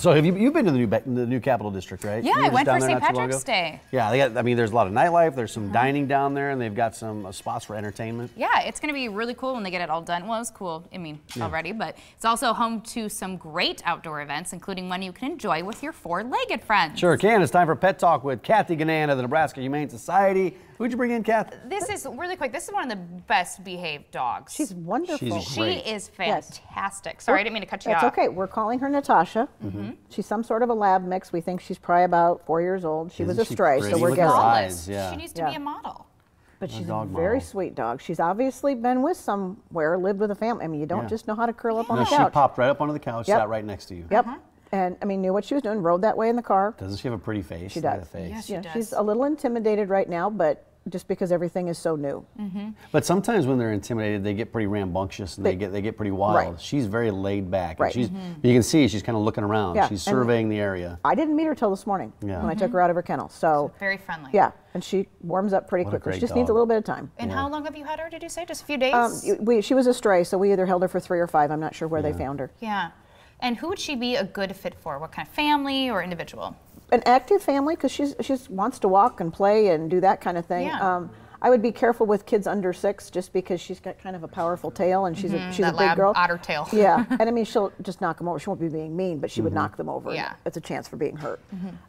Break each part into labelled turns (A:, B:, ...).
A: So have you've been to the new Capital District, right?
B: Yeah, I went for St. Patrick's Day.
A: Yeah, they got, I mean, there's a lot of nightlife. There's some dining down there, and they've got some spots for entertainment.
B: Yeah, it's going to be really cool when they get it all done. Well, it's cool, I mean, already, but it's also home to some great outdoor events, including one you can enjoy with your four-legged friends.
A: Sure can. It's time for Pet Talk with Kathy Ganan of the Nebraska Humane Society. Who'd you bring in, Kathy?
B: This is really quick. This is one of the best behaved dogs.
C: She's wonderful.
B: She is fantastic. Sorry, I didn't mean to cut you off.
C: That's okay. We're calling her Natasha. She's some sort of a lab mix. We think she's probably about 4 years old. She was a stray, so we're guessing.
B: She needs to be a model.
C: But she's a very sweet dog. She's obviously been with somewhere, lived with a family. I mean, you don't just know how to curl up on the couch.
A: She popped right up onto the couch, sat right next to you.
C: Yep. And I mean, knew what she was doing, rode that way in the car.
A: Doesn't she have a pretty face?
C: She does.
B: Yes, she does.
C: She's a little intimidated right now, but just because everything is so new.
A: But sometimes when they're intimidated, they get pretty rambunctious and they get pretty wild. She's very laid back. And she's, you can see she's kind of looking around. She's surveying the area.
C: I didn't meat her till this morning when I took her out of her kennel. So
B: very friendly.
C: Yeah, and she warms up pretty quickly. She just needs a little bit of time.
B: And how long have you had her? Did you say just a few days?
C: She was a stray, so we either held her for 3 or 5. I'm not sure where they found her.
B: Yeah. And who would she be a good fit for? What kind of family or individual?
C: An active family, because she wants to walk and play and do that kind of thing.
B: Yeah.
C: I would be careful with kids under 6, just because she's got kind of a powerful tail and she's a big girl.
B: Otter tail.
C: Yeah, and I mean, she'll just knock them over. She won't be being mean, but she would knock them over.
B: Yeah,
C: it's a chance for being hurt.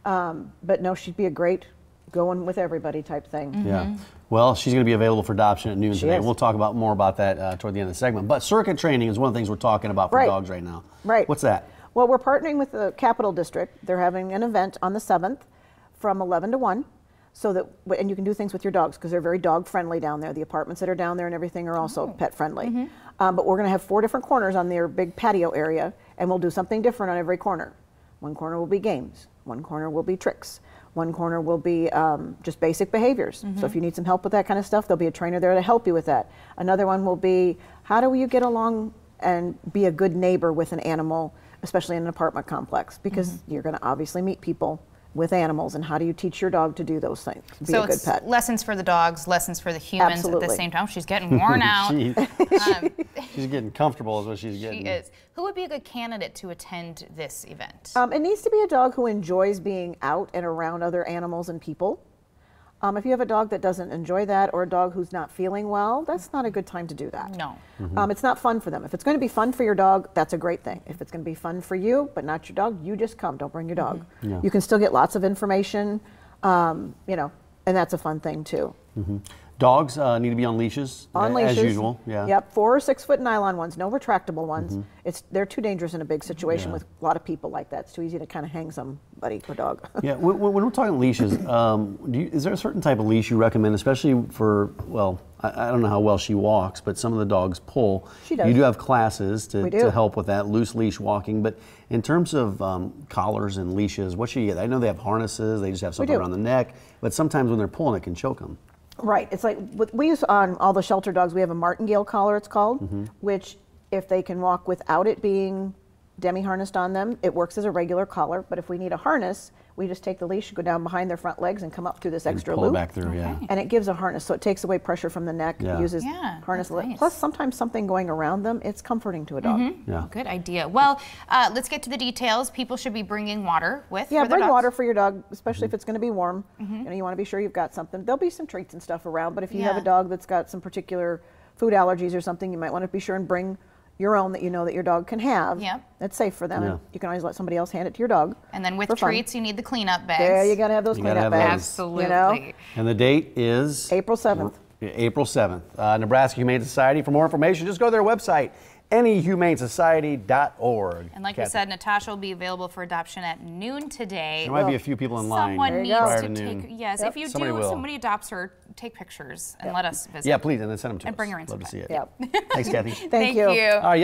C: But no, she'd be a great going with everybody type thing.
A: Yeah. Well, she's going to be available for adoption at noon today. We'll talk about more about that toward the end of the segment. But circuit training is one of the things we're talking about for dogs right now.
C: Right.
A: What's that?
C: Well, we're partnering with the Capital District. They're having an event on the 7th from 11 to 1. So that, and you can do things with your dogs because they're very dog friendly down there. The apartments that are down there and everything are also pet friendly. But we're going to have 4 different corners on their big patio area, and we'll do something different on every corner. One corner will be games. One corner will be tricks. One corner will be just basic behaviors. So if you need some help with that kind of stuff, there'll be a trainer there to help you with that. Another one will be, how do you get along and be a good neighbor with an animal, especially in an apartment complex, because you're going to obviously meet people with animals, and how do you teach your dog to do those things? Be a good pet.
B: Lessons for the dogs, lessons for the humans at the same time. She's getting worn out.
A: She's getting comfortable is what she's getting.
B: She is. Who would be a good candidate to attend this event?
C: It needs to be a dog who enjoys being out and around other animals and people. If you have a dog that doesn't enjoy that, or a dog who's not feeling well, that's not a good time to do that.
B: No.
C: It's not fun for them. If it's going to be fun for your dog, that's a great thing. If it's going to be fun for you, but not your dog, you just come. Don't bring your dog. You can still get lots of information, you know, and that's a fun thing too.
A: Dogs need to be on leashes, as usual.
C: Yep, 4 or 6 foot nylon ones, no retractable ones. They're too dangerous in a big situation with a lot of people like that. It's too easy to kind of hang somebody or dog.
A: When we're talking leashes, is there a certain type of leash you recommend, especially for, well, I don't know how well she walks, but some of the dogs pull.
C: She does.
A: You do have classes to help with that, loose leash walking, but in terms of collars and leashes, what should you get? I know they have harnesses, they just have something around the neck, but sometimes when they're pulling, it can choke them.
C: Right. It's like, we use on all the shelter dogs, we have a martingale collar, it's called, which if they can walk without it being demi-harnessed on them, it works as a regular collar. But if we need a harness, we just take the leash, go down behind their front legs and come up through this extra loop.
A: Pull it back through,
C: And it gives a harness, so it takes away pressure from the neck, uses harness.
B: Nice.
C: Plus sometimes something going around them, it's comforting to a dog.
B: Good idea. Well, let's get to the details. People should be bringing water with
C: bring
B: dogs.
C: water for your dog, especially if it's going to be warm. You know, you want to be sure you've got something. There'll be some treats and stuff around, but if you have a dog that's got some particular food allergies or something, you might want to be sure and bring your own that you know that your dog can have. That's safe for them. And you can always let somebody else hand it to your dog.
B: And then with treats, you need the cleanup bags.
C: There, you got to have those cleanup bags.
B: Absolutely.
C: You know?
A: And the date is?
C: April 7th.
A: April 7th. Nebraska Humane Society. For more information, just go to their website, nehumanesociety.org.
B: And like we said, Natasha will be available for adoption at noon today.
A: There might be a few people in line.
B: Someone needs to take, if you
A: somebody
B: somebody adopts her, take pictures and let us visit.
A: Yeah, please, and then send them to us.
B: And bring her in.
A: Love to see it.
C: Yep.
A: Thanks, Kathy.
C: Thank you.
A: All right,